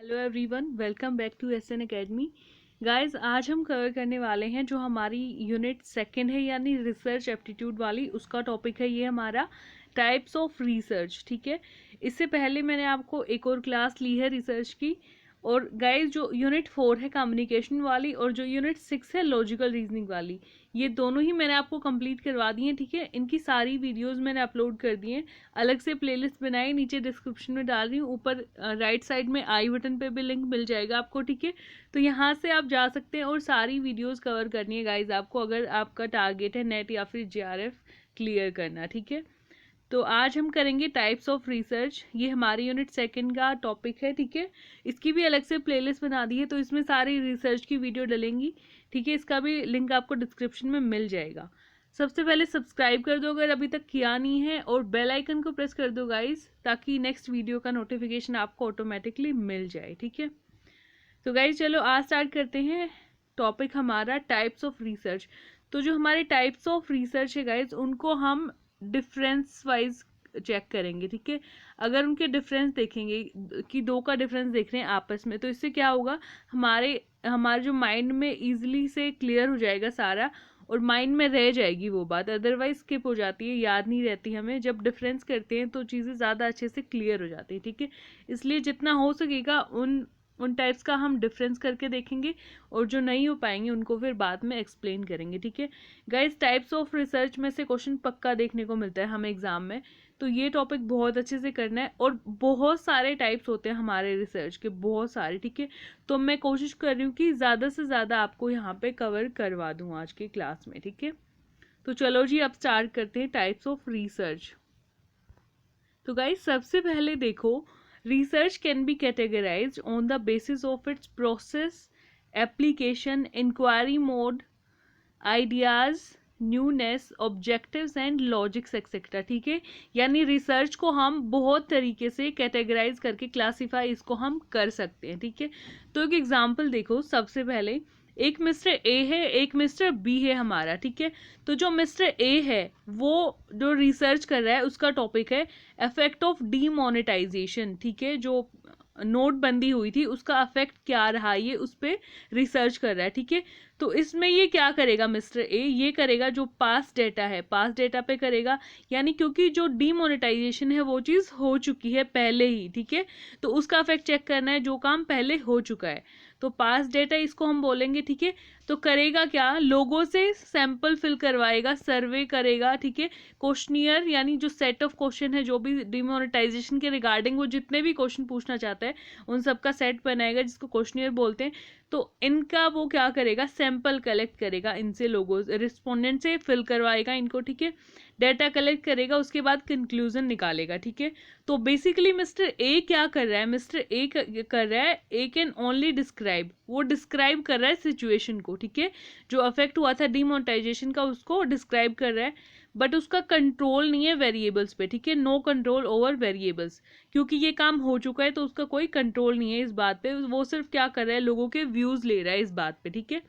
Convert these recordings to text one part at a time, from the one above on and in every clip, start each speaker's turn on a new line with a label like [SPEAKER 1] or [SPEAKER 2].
[SPEAKER 1] Hello everyone, welcome back to SN academy. Guys, आज हम cover करने वाले हैं जो हमारी यूनिट सेकंड है यानी रिसर्च एप्टीट्यूड वाली, उसका टॉपिक है ये हमारा टाइप्स ऑफ रिसर्च। ठीक है, इससे पहले मैंने आपको एक और क्लास ली है रिसर्च की। और गाइस, जो यूनिट 4 है कम्युनिकेशन वाली और जो यूनिट 6 है लॉजिकल रीजनिंग वाली, ये दोनों ही मैंने आपको कंप्लीट करवा दी हैं। ठीक है, इनकी सारी वीडियोस मैंने अपलोड कर दी हैं, अलग से प्लेलिस्ट बनाई, नीचे डिस्क्रिप्शन में डाल रही हूँ, ऊपर राइट साइड में आई बटन पे भी लिंक मिल जाएगा आपको। ठीक है, तो यहाँ से आप जा सकते हैं और सारी वीडियोस कवर करनी है गाइज आपको, अगर आपका टारगेट है नेट या फिर जेआरएफ क्लियर करना। ठीक है, तो आज हम करेंगे टाइप्स ऑफ रिसर्च, ये हमारी यूनिट सेकंड का टॉपिक है। ठीक है, इसकी भी अलग से प्लेलिस्ट बना दी है, तो इसमें सारी रिसर्च की वीडियो डलेंगी। ठीक है, इसका भी लिंक आपको डिस्क्रिप्शन में मिल जाएगा। सबसे पहले सब्सक्राइब कर दो अगर अभी तक किया नहीं है, और बेल आइकन को प्रेस कर दो गाइज, ताकि नेक्स्ट वीडियो का नोटिफिकेशन आपको ऑटोमेटिकली मिल जाए। ठीक है, तो गाइज चलो आज स्टार्ट करते हैं। टॉपिक हमारा टाइप्स ऑफ रिसर्च। तो जो हमारे टाइप्स ऑफ रिसर्च है गाइज, उनको हम डिफरेंस वाइज चेक करेंगे। ठीक है, अगर उनके डिफरेंस देखेंगे कि दो का डिफरेंस देख रहे हैं आपस में, तो इससे क्या होगा, हमारे जो माइंड में इजीली से क्लियर हो जाएगा सारा, और माइंड में रह जाएगी वो बात, अदरवाइज स्किप हो जाती है, याद नहीं रहती हमें। जब डिफरेंस करते हैं तो चीज़ें ज़्यादा अच्छे से क्लियर हो जाती है। ठीक है, इसलिए जितना हो सकेगा उन टाइप्स का हम डिफरेंस करके देखेंगे, और जो नहीं हो पाएंगे उनको फिर बाद में एक्सप्लेन करेंगे। ठीक है गाइस, टाइप्स ऑफ रिसर्च में से क्वेश्चन पक्का देखने को मिलता है हमें एग्जाम में, तो ये टॉपिक बहुत अच्छे से करना है। और बहुत सारे टाइप्स होते हैं हमारे रिसर्च के, बहुत सारे। ठीक है, तो मैं कोशिश कर रही हूँ कि ज़्यादा से ज़्यादा आपको यहाँ पे कवर करवा दूँ आज की क्लास में। ठीक है, तो चलो जी अब स्टार्ट करते हैं टाइप्स ऑफ रिसर्च। तो गाइस, सबसे पहले देखो, research can be categorized on the basis of its process, application, inquiry mode, ideas, newness, objectives and logics etcetera. ठीक है, यानी रिसर्च को हम बहुत तरीके से कैटेगराइज करके क्लासीफाई इसको हम कर सकते हैं। ठीक है, तो एक एग्जांपल देखो, सबसे पहले एक मिस्टर ए है, एक मिस्टर बी है हमारा। ठीक है, तो जो मिस्टर ए है वो जो रिसर्च कर रहा है उसका टॉपिक है इफेक्ट ऑफ डीमोनेटाइजेशन। ठीक है, जो नोटबंदी हुई थी उसका इफेक्ट क्या रहा, ये उस पर रिसर्च कर रहा है। ठीक है, तो इसमें ये क्या करेगा मिस्टर ए, ये करेगा जो पास डेटा है, पास डेटा पे करेगा, यानी क्योंकि जो डीमोनेटाइजेशन है वो चीज़ हो चुकी है पहले ही। ठीक है, तो उसका इफेक्ट चेक करना है, जो काम पहले हो चुका है, तो पास डेटा इसको हम बोलेंगे। ठीक है, तो करेगा क्या, लोगों से सैंपल फिल करवाएगा, सर्वे करेगा। ठीक है, क्वेश्चनियर यानी जो सेट ऑफ क्वेश्चन है, जो भी डिमोनेटाइजेशन के रिगार्डिंग वो जितने भी क्वेश्चन पूछना चाहता है उन सबका सेट बनाएगा, जिसको क्वेश्चनियर बोलते हैं। तो इनका वो क्या करेगा, सैंपल कलेक्ट करेगा, इनसे लोगों रिस्पोंडेंट से फिल करवाएगा इनको। ठीक है, डेटा कलेक्ट करेगा, उसके बाद कंक्लूजन निकालेगा। ठीक है, तो बेसिकली मिस्टर ए क्या कर रहा है, मिस्टर ए कर रहा है ए कैन ओनली डिस्क्राइब, वो डिस्क्राइब कर रहा है सिचुएशन को। ठीक है, जो अफेक्ट हुआ था डिमोनेटाइजेशन का उसको डिस्क्राइब कर रहा है, बट उसका कंट्रोल नहीं है वेरिएबल्स पे। ठीक है, नो कंट्रोल ओवर वेरिएबल्स, क्योंकि ये काम हो चुका है तो उसका कोई कंट्रोल नहीं है इस बात पे, वो सिर्फ क्या कर रहा है, लोगों के व्यूज ले रहा है इस बात पे। ठीक है,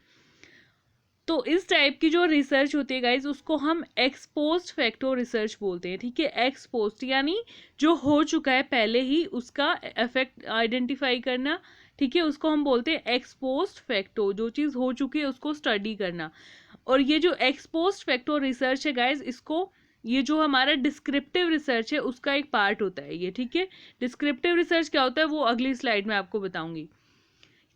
[SPEAKER 1] तो इस टाइप की जो रिसर्च होती है गाइज, उसको हम एक्सपोज्ड फैक्टो रिसर्च बोलते हैं। ठीक है, एक्सपोज्ड यानी जो हो चुका है पहले ही, उसका इफेक्ट आइडेंटिफाई करना। ठीक है, उसको हम बोलते हैं एक्सपोज्ड फैक्टो, जो चीज़ हो चुकी है उसको स्टडी करना। और ये जो एक्सपोज्ड फैक्टो रिसर्च है गाइज, इसको ये जो हमारा डिस्क्रिप्टिव रिसर्च है उसका एक पार्ट होता है ये। ठीक है, डिस्क्रिप्टिव रिसर्च क्या होता है वो अगली स्लाइड में आपको बताऊंगी।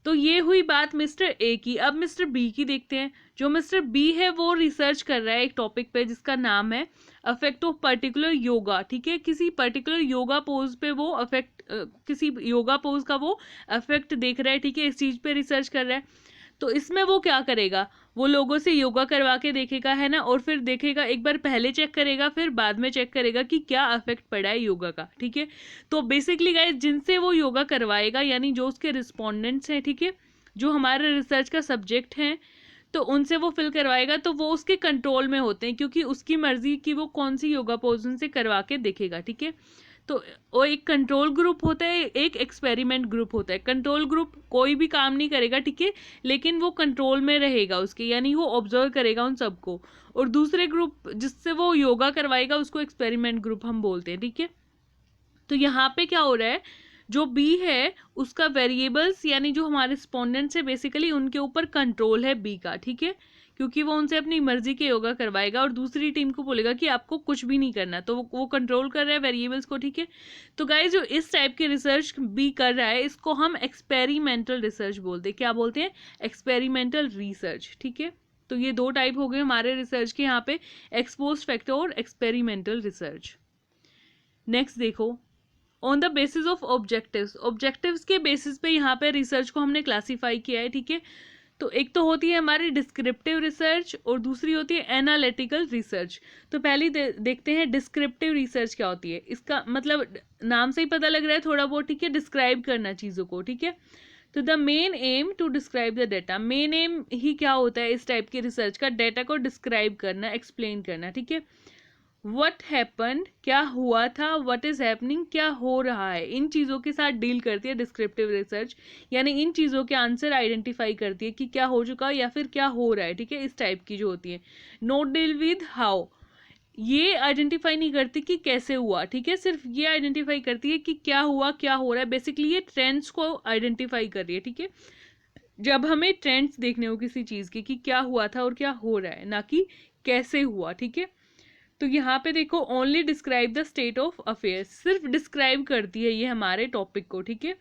[SPEAKER 1] तो ये हुई बात मिस्टर ए की। अब मिस्टर बी की देखते हैं। जो मिस्टर बी है वो रिसर्च कर रहा है एक टॉपिक पे जिसका नाम है अफेक्ट ऑफ पर्टिकुलर योगा। ठीक है, किसी पर्टिकुलर योगा पोज पे वो अफेक्ट, किसी योगा पोज का वो अफेक्ट देख रहा है। ठीक है, इस चीज पे रिसर्च कर रहा है। तो इसमें वो क्या करेगा, वो लोगों से योगा करवा के देखेगा, है ना, और फिर देखेगा, एक बार पहले चेक करेगा, फिर बाद में चेक करेगा कि क्या इफेक्ट पड़ा है योगा का। ठीक है, तो बेसिकली गाइस, जिनसे वो योगा करवाएगा यानी जो उसके रिस्पोंडेंट्स हैं, ठीक है, जो हमारे रिसर्च का सब्जेक्ट हैं, तो उनसे वो फिल करवाएगा, तो वो उसके कंट्रोल में होते हैं, क्योंकि उसकी मर्जी की वो कौन सी योगा पोज उनसे करवा के देखेगा। ठीक है, तो वो एक कंट्रोल ग्रुप होता है, एक एक्सपेरिमेंट ग्रुप होता है। कंट्रोल ग्रुप कोई भी काम नहीं करेगा, ठीक है, लेकिन वो कंट्रोल में रहेगा उसके, यानी वो ऑब्जर्व करेगा उन सबको। और दूसरे ग्रुप जिससे वो योगा करवाएगा उसको एक्सपेरिमेंट ग्रुप हम बोलते हैं। ठीक है, तो यहाँ पे क्या हो रहा है, जो बी है उसका वेरिएबल्स यानी जो हमारे रिस्पोंडेंट्स है बेसिकली उनके ऊपर कंट्रोल है बी का, ठीक है, क्योंकि वो उनसे अपनी मर्जी के योगा करवाएगा और दूसरी टीम को बोलेगा कि आपको कुछ भी नहीं करना, तो वो कंट्रोल कर रहा है वेरिएबल्स को, ठीक है। तो गाइस जो इस टाइप के रिसर्च भी कर रहा है इसको हम एक्सपेरिमेंटल रिसर्च बोलते हैं। क्या बोलते हैं? एक्सपेरिमेंटल रिसर्च, ठीक है। तो ये दो टाइप हो गए हमारे रिसर्च के यहाँ पे, एक्सपोज्ड फैक्टर और एक्सपेरिमेंटल रिसर्च। नेक्स्ट देखो, on the basis of objectives, objectives के बेसिस पे यहाँ पे रिसर्च को हमने क्लासीफाई किया है, ठीक है। तो एक तो होती है हमारी डिस्क्रिप्टिव रिसर्च और दूसरी होती है एनालिटिकल रिसर्च। तो पहले देखते हैं डिस्क्रिप्टिव रिसर्च क्या होती है। इसका मतलब नाम से ही पता लग रहा है थोड़ा बहुत, ठीक है, डिस्क्राइब करना चीज़ों को, ठीक है। तो the main aim to describe the data, main aim ही क्या होता है इस टाइप की रिसर्च का? डेटा को डिस्क्राइब करना, एक्सप्लेन करना, ठीक है। वट हैपन, क्या हुआ था, वट इज हैपनिंग, क्या हो रहा है, इन चीज़ों के साथ डील करती है डिस्क्रिप्टिव रिसर्च, यानी इन चीज़ों के आंसर आइडेंटिफाई करती है कि क्या हो चुका या फिर क्या हो रहा है, ठीक है, इस टाइप की जो होती है। नोट डील विद हाउ, ये आइडेंटिफाई नहीं करती कि कैसे हुआ, ठीक है, सिर्फ ये आइडेंटिफाई करती है कि क्या हुआ, क्या हो रहा है। बेसिकली ये ट्रेंड्स को आइडेंटिफाई कर रही है, ठीक है। जब हमें ट्रेंड्स देखने हो किसी चीज़ के कि क्या हुआ था और क्या हो रहा है, ना कि कैसे हुआ, ठीक है। तो यहाँ पे देखो, only describe the state of affairs, सिर्फ डिस्क्राइब करती है ये हमारे टॉपिक को, ठीक है।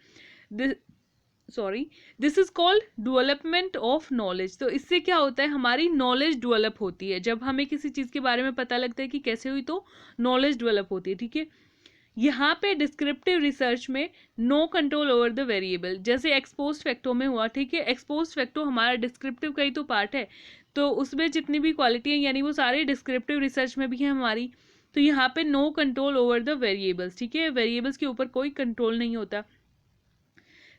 [SPEAKER 1] This is called development of knowledge. तो इससे क्या होता है, हमारी नॉलेज डेवलप होती है। जब हमें किसी चीज़ के बारे में पता लगता है कि कैसे हुई तो नॉलेज डेवलप होती है, ठीक है। यहाँ पे डिस्क्रिप्टिव रिसर्च में no control over the variable, जैसे एक्सपोज्ड फैक्टो में हुआ, ठीक है। एक्सपोज्ड फैक्टो हमारा डिस्क्रिप्टिव का ही तो पार्ट है, तो उसमें जितनी भी क्वालिटी है यानी वो सारे डिस्क्रिप्टिव रिसर्च में भी है हमारी। तो यहाँ पे no control over the variables, ठीक है, वेरिएबल्स के ऊपर कोई कंट्रोल नहीं होता।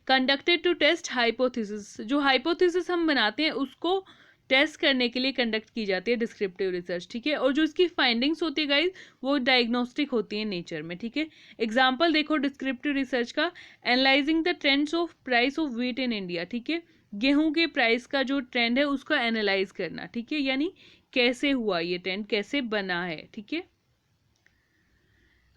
[SPEAKER 1] कंडक्टेड टू टेस्ट हाइपोथेसिस, जो हाइपोथेसिस हम बनाते हैं उसको टेस्ट करने के लिए कंडक्ट की जाती है डिस्क्रिप्टिव रिसर्च, ठीक है। और जो इसकी फाइंडिंग्स होती है गाइज वो डायग्नोस्टिक होती है नेचर में, ठीक है। एग्जांपल देखो डिस्क्रिप्टिव रिसर्च का, analysing the trends of price of wheat in India, ठीक है, गेहूं के प्राइस का जो ट्रेंड है उसको एनालाइज करना, ठीक है, यानी कैसे हुआ ये ट्रेंड, कैसे बना है, ठीक है।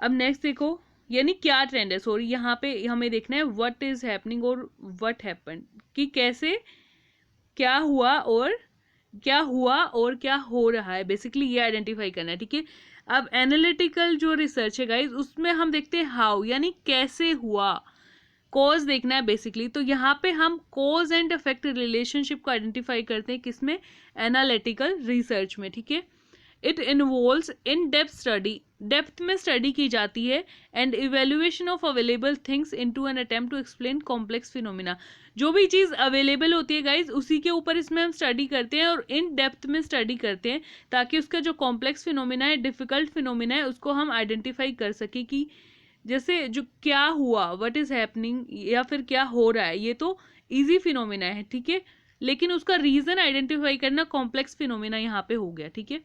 [SPEAKER 1] अब नेक्स्ट देखो, यानी क्या ट्रेंड है, सॉरी यहाँ पे हमें देखना है व्हाट इज हैपनिंग और व्हाट हैपेंड, कि कैसे क्या हुआ और क्या हो रहा है, बेसिकली ये आइडेंटिफाई करना है, ठीक है। अब एनालिटिकल जो रिसर्च है गाइज उसमें हम देखते हैं हाउ, यानी कैसे हुआ, कॉज देखना है बेसिकली। तो यहाँ पे हम कॉज एंड इफेक्ट रिलेशनशिप को आइडेंटिफाई करते हैं किसमें? एनालिटिकल रिसर्च में, ठीक है। It involves in depth study, depth में स्टडी की जाती है, and evaluation of available things into an attempt to explain complex phenomena. जो भी चीज़ अवेलेबल होती है गाइज उसी के ऊपर इसमें हम स्टडी करते हैं और इन डेप्थ में स्टडी करते हैं ताकि उसका जो कॉम्प्लेक्स फिनोमिना है, डिफिकल्ट फिनोमिना है, उसको हम आइडेंटिफाई कर सके कि जैसे जो क्या हुआ, व्हाट इज हैपनिंग, या फिर क्या हो रहा है, ये तो इजी फिनोमिना है, ठीक है, लेकिन उसका रीजन आइडेंटिफाई करना कॉम्प्लेक्स फिनोमिना यहाँ पे हो गया, ठीक है।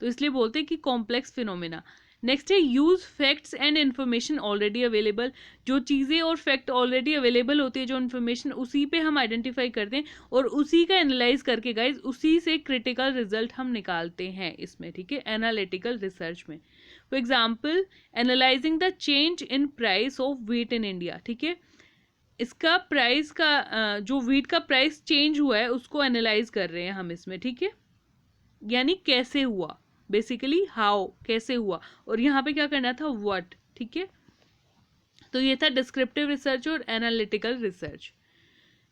[SPEAKER 1] तो इसलिए बोलते हैं कि कॉम्प्लेक्स फिनोमिना। नेक्स्ट है use facts and information already available, जो चीज़ें और फैक्ट ऑलरेडी अवेलेबल होती है, जो इन्फॉर्मेशन उसी पे हम आइडेंटिफाई करते हैं और उसी का एनालाइज करके गाइज उसी से क्रिटिकल रिजल्ट हम निकालते हैं इसमें, ठीक है, एनालिटिकल रिसर्च में। For example analysing the change in price of wheat in India, ठीक है, इसका प्राइस का जो व्हीट का प्राइस चेंज हुआ है उसको एनालाइज कर रहे हैं हम इसमें, ठीक है, यानी कैसे हुआ, बेसिकली हाउ, कैसे हुआ, और यहाँ पे क्या करना था, व्हाट, ठीक है। तो ये था डिस्क्रिप्टिव रिसर्च और एनालिटिकल रिसर्च।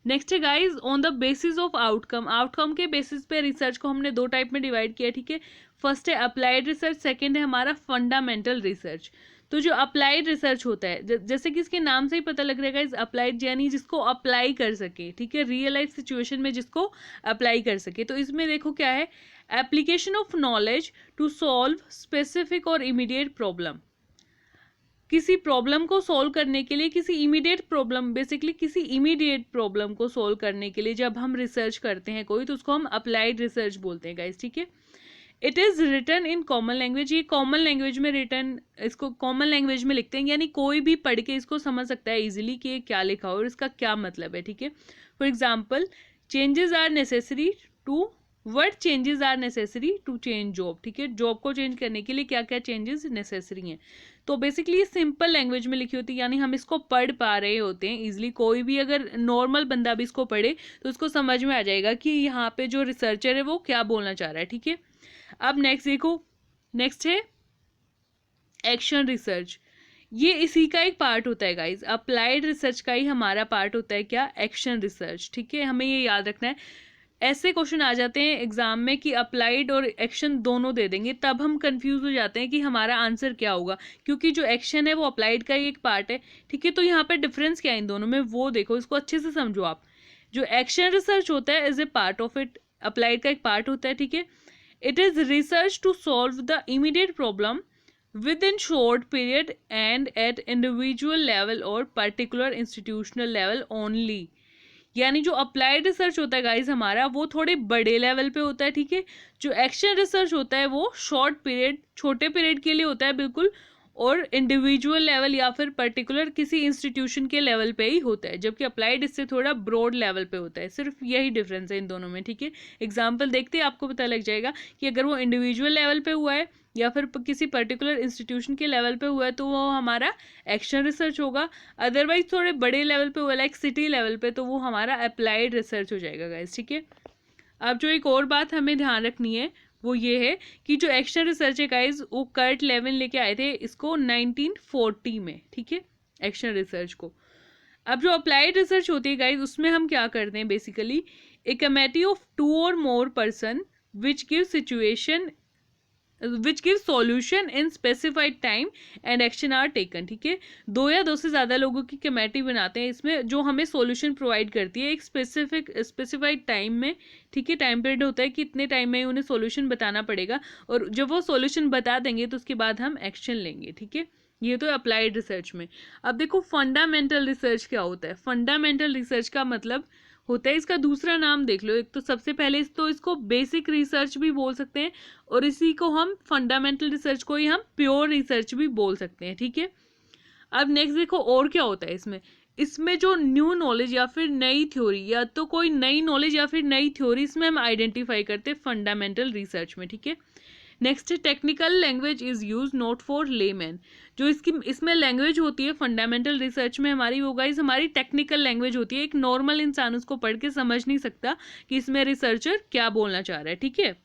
[SPEAKER 1] नेक्स्ट है guys on the basis of outcome, outcome के बेसिस पे रिसर्च को हमने दो टाइप में डिवाइड किया, ठीक है। फर्स्ट है अप्लाइड रिसर्च, सेकंड है हमारा फंडामेंटल रिसर्च। तो जो अप्लाइड रिसर्च होता है जैसे कि इसके नाम से ही पता लग रहा है गाइज, अप्लाइड यानी जिसको अप्लाई कर सके, ठीक है, रियल लाइफ सिचुएशन में जिसको अप्लाई कर सके। तो इसमें देखो क्या है, application of knowledge to solve specific और इमीडिएट प्रॉब्लम, किसी प्रॉब्लम को सॉल्व करने के लिए, किसी इमीडिएट प्रॉब्लम, बेसिकली किसी इमीडिएट प्रॉब्लम को सॉल्व करने के लिए जब हम रिसर्च करते हैं कोई, तो उसको हम अप्लाइड रिसर्च बोलते हैं गाइस, ठीक है। It is written in common language, ये कॉमन लैंग्वेज में रिटन, इसको कॉमन लैंग्वेज में लिखते हैं, यानी कोई भी पढ़ के इसको समझ सकता है इजिली कि ये क्या लिखा हो और इसका क्या मतलब है, ठीक है। For example changes are necessary to what changes are necessary to change job, ठीक है, जॉब को चेंज करने के लिए क्या क्या चेंजेस नेसेसरी हैं। तो बेसिकली सिंपल लैंग्वेज में लिखी होती है, यानी हम इसको पढ़ पा रहे होते हैं इजिली, कोई भी अगर नॉर्मल बंदा भी इसको पढ़े तो उसको समझ में आ जाएगा कि यहाँ पे जो रिसर्चर है वो क्या बोलना चाह रहा है, ठीक है। अब नेक्स्ट देखो, नेक्स्ट है एक्शन रिसर्च। ये इसी का एक पार्ट होता है गाइज, अप्लाइड रिसर्च का ही हमारा पार्ट होता है क्या, एक्शन रिसर्च, ठीक है, हमें ये याद रखना है। ऐसे क्वेश्चन आ जाते हैं एग्जाम में कि अप्लाइड और एक्शन दोनों दे देंगे, तब हम कंफ्यूज हो जाते हैं कि हमारा आंसर क्या होगा, क्योंकि जो एक्शन है वो अप्लाइड का ही एक पार्ट है, ठीक है। तो यहाँ पे डिफरेंस क्या है इन दोनों में वो देखो, इसको अच्छे से समझो आप। जो एक्शन रिसर्च होता है as a part of it, applied का एक पार्ट होता है, ठीक है। It is research to solve the immediate problem within short period and at individual level or particular institutional level only। यानी जो अप्लाइड रिसर्च होता है गाइज हमारा वो थोड़े बड़े लेवल पे होता है, ठीक है। जो एक्शन रिसर्च होता है वो शॉर्ट पीरियड, छोटे पीरियड के लिए होता है बिल्कुल, और इंडिविजुअल लेवल या फिर पर्टिकुलर किसी इंस्टीट्यूशन के लेवल पे ही होता है, जबकि अप्लाइड इससे थोड़ा ब्रॉड लेवल पे होता है। सिर्फ यही डिफरेंस है इन दोनों में, ठीक है। एग्जाम्पल देखते ही आपको पता लग जाएगा कि अगर वो इंडिविजुअल लेवल पे हुआ है या फिर किसी पर्टिकुलर इंस्टीट्यूशन के लेवल पे हुआ है तो वो हमारा एक्शन रिसर्च होगा, अदरवाइज थोड़े बड़े लेवल पे हुआ लाइक सिटी लेवल पे तो वो हमारा अप्लाइड रिसर्च हो जाएगा गाइस, ठीक है। अब जो एक और बात हमें ध्यान रखनी है वो ये है कि जो एक्शन रिसर्च है गाइस वो कर्ट लेविन लेके आए थे इसको 1940 में, ठीक है, एक्शन रिसर्च को। अब जो अप्लाइड रिसर्च होती है गाइस उसमें हम क्या करते हैं, basically A committee of 2 or more person which gives solution in specified time and action are taken, ठीक है। 2 या 2 से ज़्यादा लोगों की कमेटी बनाते हैं इसमें, जो हमें सॉल्यूशन प्रोवाइड करती है एक स्पेसिफाइड टाइम में, ठीक है। टाइम पीरियड होता है कि इतने टाइम में उन्हें सॉल्यूशन बताना पड़ेगा, और जब वो सॉल्यूशन बता देंगे तो उसके बाद हम एक्शन लेंगे, ठीक है। ये तो अप्लाइड रिसर्च में। अब देखो फंडामेंटल रिसर्च क्या होता है। फंडामेंटल रिसर्च का मतलब होता है, इसका दूसरा नाम देख लो, एक तो सबसे पहले तो इसको बेसिक रिसर्च भी बोल सकते हैं, और इसी को हम फंडामेंटल रिसर्च को ही हम प्योर रिसर्च भी बोल सकते हैं, ठीक है। अब नेक्स्ट देखो और क्या होता है इसमें। इसमें जो न्यू नॉलेज या फिर नई थ्योरी, या तो कोई नई नॉलेज या फिर नई थ्योरी इसमें हम आइडेंटिफाई करते हैं फंडामेंटल रिसर्च में, ठीक है। Next technical language is use not for layman. जो इसमें लैंग्वेज होती है फंडामेंटल रिसर्च में हमारी, वो गाइस हमारी टेक्निकल लैंग्वेज होती है, एक नॉर्मल इंसान उसको पढ़ के समझ नहीं सकता कि इसमें रिसर्चर क्या बोलना चाह रहा है, ठीक है।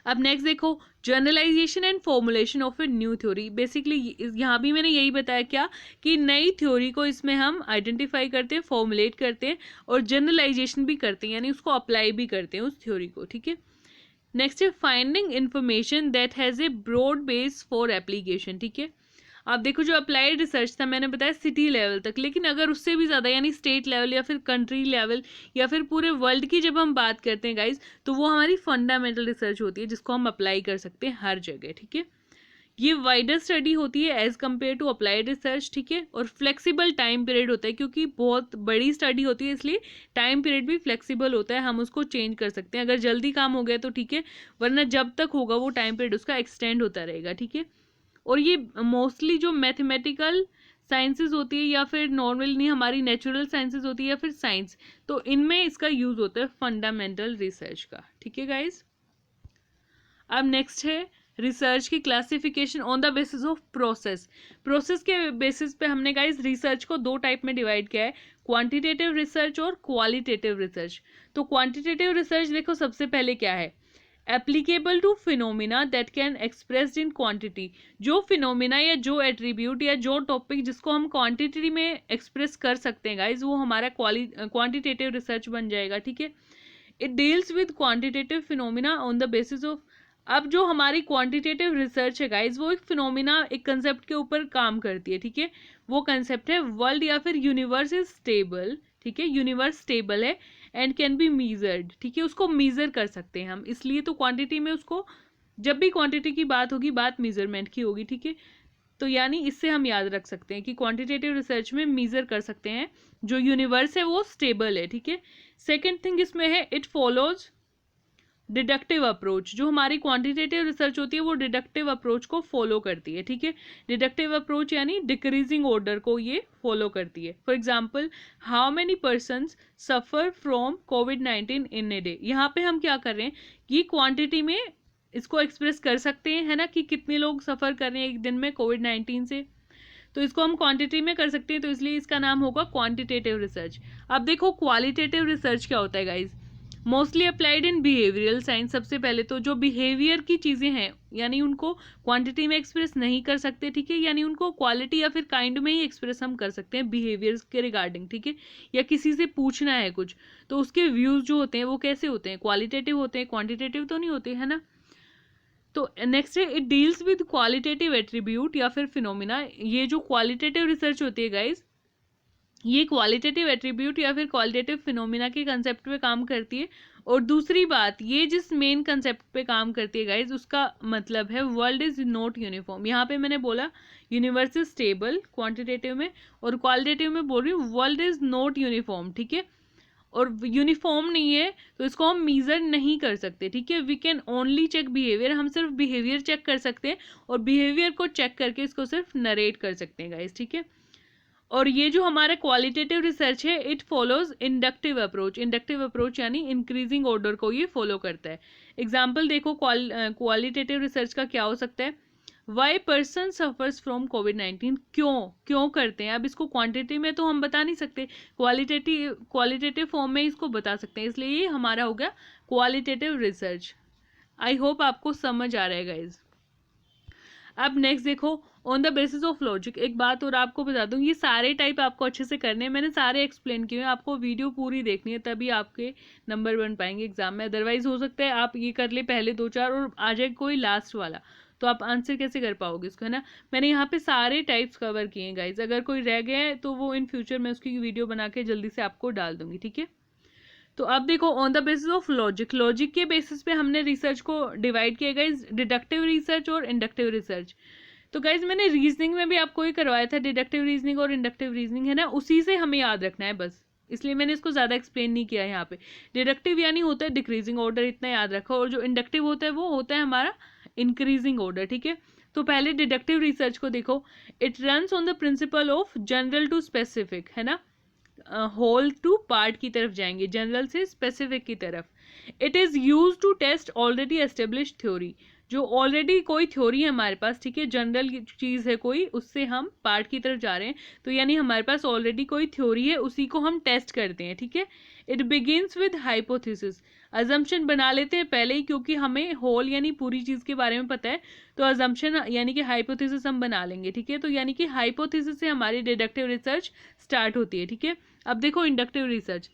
[SPEAKER 1] अब नेक्स्ट देखो generalisation and formulation of a new theory. Basically यहाँ भी मैंने यही बताया क्या कि नई थ्योरी को इसमें हम आइडेंटिफाई करते हैं, फॉर्मुलेट करते हैं और जनरलाइजेशन भी करते हैं, यानी उसको अप्लाई भी करते हैं उस थ्योरी को, ठीक है। नेक्स्ट है finding information that has a broad base for application, ठीक है। आप देखो जो अप्लाइड रिसर्च था मैंने बताया सिटी लेवल तक, लेकिन अगर उससे भी ज़्यादा यानी स्टेट लेवल या फिर कंट्री लेवल या फिर पूरे वर्ल्ड की जब हम बात करते हैं गाइज, तो वो हमारी फंडामेंटल रिसर्च होती है जिसको हम अप्लाई कर सकते हैं हर जगह, ठीक है। ये वाइडर स्टडी होती है as compare to applied research, ठीक है। और फ्लेक्सिबल टाइम पीरियड होता है, क्योंकि बहुत बड़ी स्टडी होती है इसलिए टाइम पीरियड भी फ्लेक्सिबल होता है, हम उसको चेंज कर सकते हैं। अगर जल्दी काम हो गया तो ठीक है, वरना जब तक होगा वो टाइम पीरियड उसका एक्सटेंड होता रहेगा, ठीक है। और ये मोस्टली जो मैथमेटिकल साइंसेज होती है या फिर नॉर्मली हमारी नेचुरल साइंसेज होती है या फिर साइंस, तो इनमें इसका यूज होता है फंडामेंटल रिसर्च का, ठीक है गाइज। अब नेक्स्ट है रिसर्च की classification on the basis of process. Process के बेसिस पे हमने गाइज रिसर्च को 2 टाइप में डिवाइड किया है, क्वांटिटेटिव रिसर्च और क्वालिटेटिव रिसर्च। तो क्वांटिटेटिव रिसर्च देखो सबसे पहले क्या है, applicable to phenomena that can expressed in quantity. जो फिनोमिना या जो एट्रीब्यूट या जो टॉपिक जिसको हम क्वांटिटी में एक्सप्रेस कर सकते हैं गाइज, वो हमारा क्वांटिटेटिव रिसर्च बन जाएगा, ठीक है। It deals with quantitative phenomena on the basis of. अब जो हमारी क्वांटिटेटिव रिसर्च है गाइज वो एक फिनोमिना, एक कंसेप्ट के ऊपर काम करती है, ठीक है। वो कंसेप्ट है वर्ल्ड या फिर यूनिवर्स इज स्टेबल, ठीक है। यूनिवर्स स्टेबल है एंड कैन बी मीजर्ड, ठीक है, उसको मीजर कर सकते हैं हम, इसलिए तो क्वांटिटी में उसको, जब भी क्वांटिटी की बात होगी बात मीजरमेंट की होगी, ठीक है। तो यानी इससे हम याद रख सकते हैं कि क्वांटिटेटिव रिसर्च में मीजर कर सकते हैं जो यूनिवर्स है वो स्टेबल है, ठीक है। सेकेंड थिंग इसमें है इट फॉलोज डिडक्टिव अप्रोच, जो हमारी क्वांटिटेटिव रिसर्च होती है वो डिडक्टिव अप्रोच को फॉलो करती है, ठीक है। डिडक्टिव अप्रोच यानी डिक्रीजिंग ऑर्डर को ये फॉलो करती है। For example, how many persons suffer from covid in a day. यहाँ पे हम क्या कर रहे हैं, ये क्वांटिटी में इसको एक्सप्रेस कर सकते हैं, है ना, कि कितने लोग सफर कर रहे हैं एक दिन में कोविड-19 से, तो इसको हम क्वांटिटी में कर सकते हैं, तो इसलिए इसका नाम होगा क्वांटिटेटिव रिसर्च। अब देखो क्वालिटेटिव रिसर्च क्या होता है guys, mostly applied in behavioural science. सबसे पहले तो जो बिहेवियर की चीज़ें हैं यानी उनको क्वांटिटी में एक्सप्रेस नहीं कर सकते, ठीक है, यानी उनको क्वालिटी या फिर काइंड में ही एक्सप्रेस हम कर सकते हैं बिहेवियर्स के रिगार्डिंग, ठीक है, या किसी से पूछना है कुछ तो उसके व्यूज़ जो होते हैं वो कैसे होते हैं, क्वालिटेटिव होते हैं, क्वांटिटेटिव तो नहीं होते, है ना। तो नेक्स्ट है, it deals with qualitative attribute या फिर फिनोमिना। ये जो क्वालिटेटिव रिसर्च होती है गाइज, ये क्वालिटेटिव एट्रीब्यूट या फिर क्वालिटेटिव फिनोमिना के कंसेप्ट पे काम करती है। और दूसरी बात, ये जिस मेन कंसेप्ट पे काम करती है गाइज, उसका मतलब है वर्ल्ड इज नॉट यूनिफॉर्म। यहाँ पे मैंने बोला यूनिवर्स इज स्टेबल क्वांटिटेटिव में, और क्वालिटेटिव में बोल रही हूँ वर्ल्ड इज नॉट यूनिफॉर्म, ठीक है। और यूनिफॉर्म नहीं है तो इसको हम मीज़र नहीं कर सकते, ठीक है। We can only check behaviour, हम सिर्फ बिहेवियर चेक कर सकते हैं और बिहेवियर को चेक करके इसको सिर्फ नरेट कर सकते हैं गाइस, ठीक है। और ये जो हमारा क्वालिटेटिव रिसर्च है, it follows inductive approach. Inductive approach यानी इंक्रीजिंग ऑर्डर को ये फॉलो करता है। एग्जाम्पल देखो क्वालिटेटिव रिसर्च का क्या हो सकता है, वाई पर्सन सफर्स फ्रॉम कोविड-19, क्यों करते हैं। अब इसको क्वांटिटी में तो हम बता नहीं सकते, क्वालिटेटिव फॉर्म में इसको बता सकते हैं, इसलिए ये हमारा हो गया क्वालिटेटिव रिसर्च। आई होप आपको समझ आ रहा है गाइज। अब नेक्स्ट देखो, on the basis of logic. एक बात और आपको बता दूं, ये सारे टाइप आपको अच्छे से करने हैं, मैंने सारे एक्सप्लेन किए हैं, आपको वीडियो पूरी देखनी है तभी आपके नंबर बन पाएंगे एग्जाम में। अदरवाइज हो सकता है आप ये कर ले पहले 2-4 और आ जाए कोई लास्ट वाला, तो आप आंसर कैसे कर पाओगे इसको, है ना। मैंने यहाँ पे सारे टाइप्स कवर किए हैं गाइज, अगर कोई रह गया है तो वो इन फ्यूचर में उसकी वीडियो बना के जल्दी से आपको डाल दूंगी, ठीक है। तो अब देखो, on the basis of logic, logic के बेसिस पे हमने रिसर्च को डिवाइड किया गाइज, डिडक्टिव रिसर्च और इंडक्टिव रिसर्च। तो गाइज मैंने रीजनिंग में भी आपको ही करवाया था, डिडक्टिव रीजनिंग और इंडक्टिव रीजनिंग, है ना, उसी से हमें याद रखना है बस, इसलिए मैंने इसको ज़्यादा एक्सप्लेन नहीं किया है यहाँ पे। डिडक्टिव यानी होता है डिक्रीजिंग ऑर्डर, इतना याद रखो, और जो इंडक्टिव होता है वो होता है हमारा इंक्रीजिंग ऑर्डर, ठीक है। तो पहले डिडक्टिव रिसर्च को देखो, it runs on the principle of general to specific, है ना, होल टू पार्ट की तरफ जाएंगे, जनरल से स्पेसिफिक की तरफ। It is use to test already establish theory, जो ऑलरेडी कोई थ्योरी है हमारे पास, ठीक है, जनरल चीज़ है कोई, उससे हम पार्ट की तरफ जा रहे हैं, तो यानी हमारे पास ऑलरेडी कोई थ्योरी है, उसी को हम टेस्ट करते हैं, ठीक है। It begins with hypothesis, assumption बना लेते हैं पहले ही, क्योंकि हमें होल यानी पूरी चीज़ के बारे में पता है, तो अजम्पशन यानी कि हाइपोथेसिस हम बना लेंगे, ठीक है। तो यानी कि हाइपोथेसिस से हमारी डिडक्टिव रिसर्च स्टार्ट होती है, ठीक है। अब देखो इंडक्टिव रिसर्च,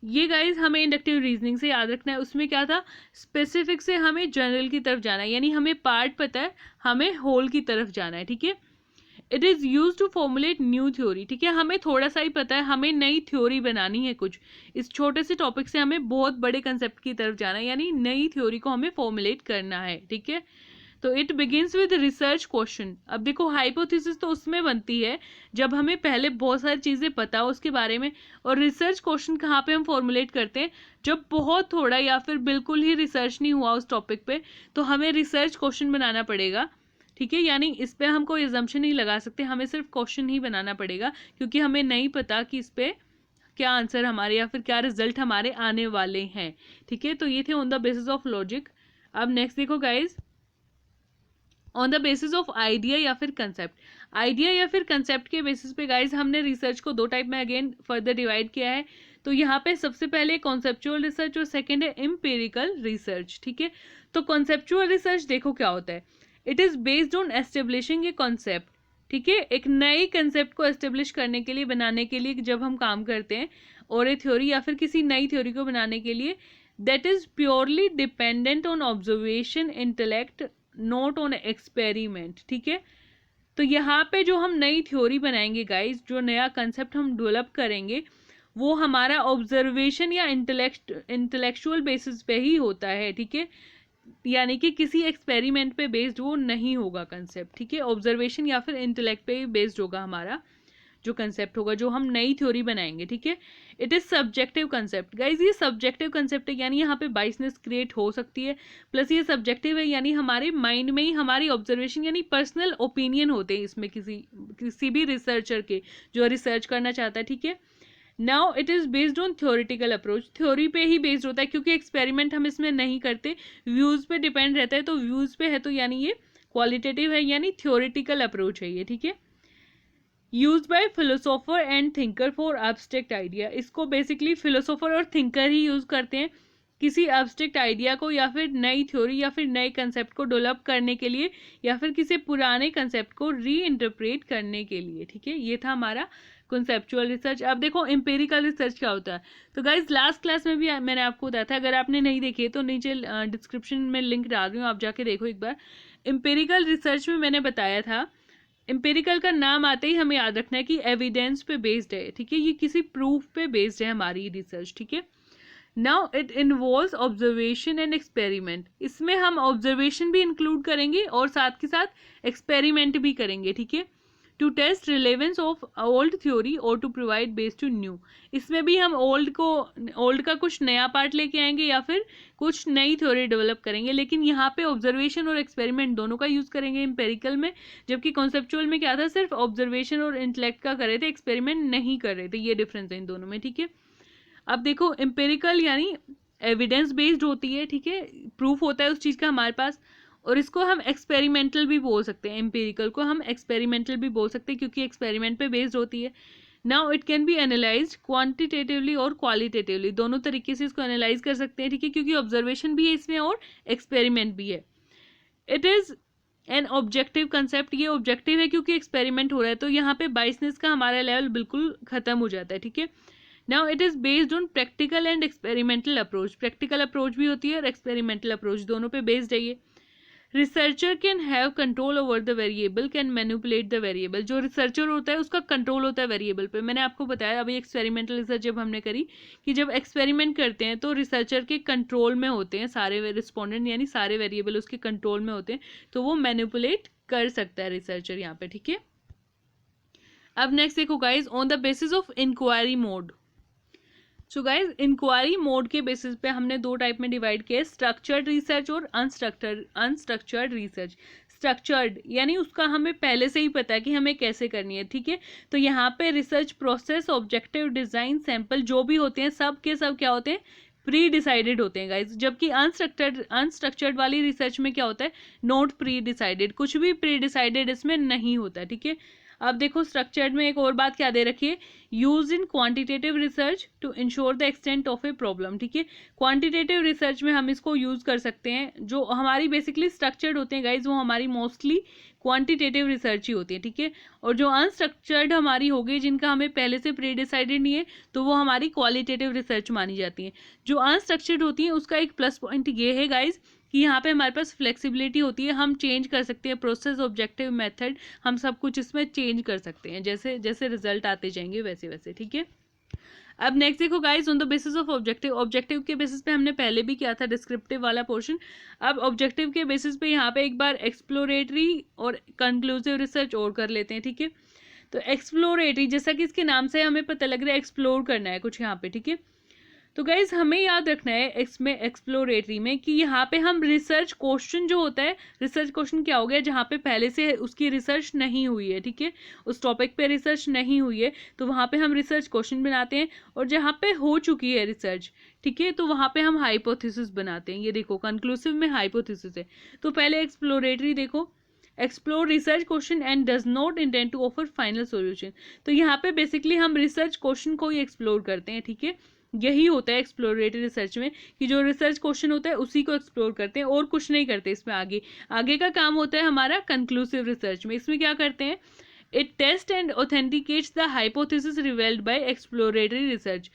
[SPEAKER 1] ये गाइज हमें इंडक्टिव रीजनिंग से याद रखना है, उसमें क्या था, स्पेसिफिक से हमें जनरल की तरफ जाना है, यानी हमें पार्ट पता है, हमें होल की तरफ जाना है, ठीक है। It is use to formulate new theory, ठीक है, हमें थोड़ा सा ही पता है, हमें नई थ्योरी बनानी है कुछ, इस छोटे से टॉपिक से हमें बहुत बड़े कंसेप्ट की तरफ जाना है, यानी नई थ्योरी को हमें फॉर्मुलेट करना है, ठीक है। तो it begins with research question. अब देखो हाइपोथेसिस तो उसमें बनती है जब हमें पहले बहुत सारी चीज़ें पता हो उसके बारे में, और रिसर्च क्वेश्चन कहाँ पे हम फॉर्मुलेट करते हैं, जब बहुत थोड़ा या फिर बिल्कुल ही रिसर्च नहीं हुआ उस टॉपिक पे, तो हमें रिसर्च क्वेश्चन बनाना पड़ेगा, ठीक है। यानी इस पर हम कोई एजम्पशन नहीं लगा सकते, हमें सिर्फ क्वेश्चन ही बनाना पड़ेगा, क्योंकि हमें नहीं पता कि इस पर क्या आंसर हमारे या फिर क्या रिजल्ट हमारे आने वाले हैं, ठीक है। तो ये थे on the basis of logic. अब नेक्स्ट देखो guys, on the basis of idea या फिर कंसेप्ट। आइडिया या फिर कंसेप्ट के बेसिस पे गाइज हमने रिसर्च को 2 टाइप में अगेन फर्दर डिवाइड किया है। तो यहाँ पे सबसे पहले कॉन्सेप्चुअल रिसर्च और सेकंड है एम्पिरिकल रिसर्च, ठीक है। तो कॉन्सेप्चुअल रिसर्च देखो क्या होता है, it is based on establishing a concept, ठीक है, एक नए कंसेप्ट को एस्टेब्लिश करने के लिए, बनाने के लिए जब हम काम करते हैं, और ए थ्योरी या फिर किसी नई थ्योरी को बनाने के लिए, that is purely dependent on observation, intellect, note on experiment, ठीक है। तो यहाँ पे जो हम नई थ्योरी बनाएंगे गाइज, जो नया कंसेप्ट हम डेवलप करेंगे, वो हमारा ऑब्जर्वेशन या इंटेलेक्चुअल बेसिस पे ही होता है, ठीक है, यानी कि किसी एक्सपेरिमेंट पे बेस्ड वो नहीं होगा कंसेप्ट, ठीक है, ऑब्जर्वेशन या फिर इंटेलेक्ट पे बेस्ड होगा हमारा जो कंसेप्ट होगा, जो हम नई थ्योरी बनाएंगे, ठीक है। It is subjective concept guys, ये सब्जेक्टिव कंसेप्ट है, यानी यहाँ पे बाइसनेस क्रिएट हो सकती है, प्लस ये सब्जेक्टिव है, यानी हमारे माइंड में ही हमारी ऑब्जर्वेशन यानी पर्सनल ओपिनियन होते हैं इसमें किसी भी रिसर्चर के जो रिसर्च करना चाहता है, ठीक है। Now it is based on theoretical approach, theory पे ही बेस्ड होता है, क्योंकि एक्सपेरिमेंट हम इसमें नहीं करते, व्यूज पे डिपेंड रहता है, तो व्यूज पे है तो यानी ये क्वालिटेटिव है, यानी थ्योरेटिकल अप्रोच है ये, ठीक है। Use by philosopher and thinker for abstract idea, इसको बेसिकली फिलोसोफर और थिंकर ही यूज करते हैं किसी एब्स्ट्रैक्ट आइडिया को या फिर नई थ्योरी या फिर नए कंसेप्ट को डेवलप करने के लिए या फिर किसी पुराने कंसेप्ट को री इंटरप्रेट करने के लिए, ठीक है। ये था हमारा कॉन्सेप्चुअल रिसर्च। अब देखो एम्पेरिकल रिसर्च क्या होता है। तो गाइज लास्ट क्लास में भी मैंने आपको बताया था, अगर आपने नहीं देखे तो नीचे डिस्क्रिप्शन में लिंक डाल रही हूँ, आप जाके देखो एक बार। एम्पेरिकल रिसर्च में मैंने बताया था, एम्पेरिकल का नाम आते ही हमें याद रखना है कि एविडेंस पे बेस्ड है, ठीक है, ये किसी प्रूफ पे बेस्ड है हमारी रिसर्च, ठीक है। Now it involves observation and experiment, इसमें हम ऑब्जर्वेशन भी इंक्लूड करेंगे और साथ के साथ एक्सपेरिमेंट भी करेंगे, ठीक है, to test relevance of old theory और to provide base to new, इसमें भी हम ओल्ड का कुछ नया पार्ट लेके आएंगे या फिर कुछ नई थ्योरी डेवलप करेंगे, लेकिन यहाँ पे ऑब्जर्वेशन और एक्सपेरिमेंट दोनों का यूज करेंगे एम्पेरिकल में, जबकि कॉन्सेप्चुअल में क्या था, सिर्फ ऑब्जर्वेशन और इंटेलेक्ट का कर रहे थे, एक्सपेरिमेंट नहीं कर रहे थे, ये डिफरेंस है इन दोनों में, ठीक है। अब देखो एम्पेरिकल यानी एविडेंस बेस्ड होती है, ठीक है, प्रूफ होता है उस चीज़ का हमारे पास, और इसको हम एक्सपेरिमेंटल भी बोल सकते हैं, एम्पेरिकल को हम एक्सपेरिमेंटल भी बोल सकते हैं क्योंकि एक्सपेरिमेंट पे बेस्ड होती है। Now it can B analysed quantitatively और क्वालिटेटिवली, दोनों तरीके से इसको एनालाइज कर सकते हैं, ठीक है, क्योंकि ऑब्जर्वेशन भी है इसमें और एक्सपेरिमेंट भी है। It is an objective concept, ये ऑब्जेक्टिव है क्योंकि एक्सपेरिमेंट हो रहा है, तो यहाँ पे बाइसनेस का हमारा लेवल बिल्कुल खत्म हो जाता है, ठीक है। Now it is based on practical and experimental approach, practical approach भी होती है और एक्सपेरिमेंटल अप्रोच, दोनों पे बेस्ड है ये। Researcher can have control over the variable, can manipulate the variable, जो रिसर्चर होता है उसका कंट्रोल होता है वेरिएबल पे। मैंने आपको बताया अभी एक्सपेरिमेंटल रिसर्च जब हमने करी कि जब एक्सपेरिमेंट करते हैं तो रिसर्चर के कंट्रोल में होते हैं सारे रिस्पोंडेंट, यानी सारे वेरिएबल उसके कंट्रोल में होते हैं, तो वो मैनिपुलेट कर सकता है रिसर्चर यहाँ पे, ठीक है। अब नेक्स्ट देखो guys, on the basis of inquiry mode. So guys inquiry mode के बेसिस पे हमने दो टाइप में डिवाइड किया है, स्ट्रक्चर्ड रिसर्च और अनस्ट्रक्चर्ड रिसर्च। स्ट्रक्चर्ड यानी उसका हमें पहले से ही पता है कि हमें कैसे करनी है, ठीक है, तो यहाँ पे research process, objective, design, sample जो भी होते हैं सब के सब क्या होते हैं, प्री डिसाइडेड होते हैं गाइज। जबकि अनस्ट्रक्चर्ड वाली रिसर्च में क्या होता है, नॉट प्री डिसाइडेड, कुछ भी प्री डिसाइडेड इसमें नहीं होता, ठीक है। अब देखो स्ट्रक्चर्ड में एक और बात क्या दे रखी है, use in quantitative research to ensure the extent of a problem, ठीक है। क्वांटिटेटिव रिसर्च में हम इसको यूज कर सकते हैं, जो हमारी बेसिकली स्ट्रक्चर्ड होते हैं गाइज वो हमारी मोस्टली क्वांटिटेटिव रिसर्च ही होती है, ठीक है, और जो अनस्ट्रक्चर्ड हमारी होगी जिनका हमें पहले से प्री डिसाइडेड नहीं है तो वो हमारी क्वालिटेटिव रिसर्च मानी जाती है। जो अनस्ट्रक्चर्ड होती है उसका एक प्लस पॉइंट ये है गाइज कि यहाँ पे हमारे पास फ्लेक्सिबिलिटी होती है, हम चेंज कर सकते हैं प्रोसेस, ऑब्जेक्टिव, मेथड, हम सब कुछ इसमें चेंज कर सकते हैं जैसे जैसे रिजल्ट आते जाएंगे वैसे वैसे, ठीक है। अब नेक्स्ट देखो guys, on the basis of objective, objective के बेसिस पे हमने पहले भी किया था डिस्क्रिप्टिव वाला पोर्शन। अब ऑब्जेक्टिव के बेसिस पे यहाँ पे एक बार एक्सप्लोरेटरी और कंक्लूसिव रिसर्च और कर लेते हैं, ठीक है। तो एक्सप्लोरेटरी जैसा कि इसके नाम से हमें पता लग रहा है एक्सप्लोर करना है कुछ यहाँ पे, ठीक है। तो गाइज हमें याद रखना है इसमें एक्सप्लोरेटरी में कि यहाँ पे हम रिसर्च क्वेश्चन जो होता है, रिसर्च क्वेश्चन क्या हो गया जहाँ पे पहले से उसकी रिसर्च नहीं हुई है, ठीक है, उस टॉपिक पे रिसर्च नहीं हुई है तो वहाँ पे हम रिसर्च क्वेश्चन बनाते हैं, और जहाँ पे हो चुकी है रिसर्च, ठीक है, तो वहाँ पे हम हाइपोथेसिस बनाते हैं। ये देखो कंक्लूसिव में हाइपोथेसिस है, तो पहले एक्सप्लोरेटरी देखो, explore research question and does not intend to offer final solution, तो यहाँ पे बेसिकली हम रिसर्च क्वेश्चन को ही एक्सप्लोर करते हैं, ठीक है। यही होता है एक्सप्लोरेटरी रिसर्च में कि जो रिसर्च क्वेश्चन होता है उसी को एक्सप्लोर करते हैं और कुछ नहीं करते इसमें। आगे का काम होता है हमारा कंक्लूसिव रिसर्च में, इसमें क्या करते हैं, it test and authenticates the hypothesis revealed by exploratory research.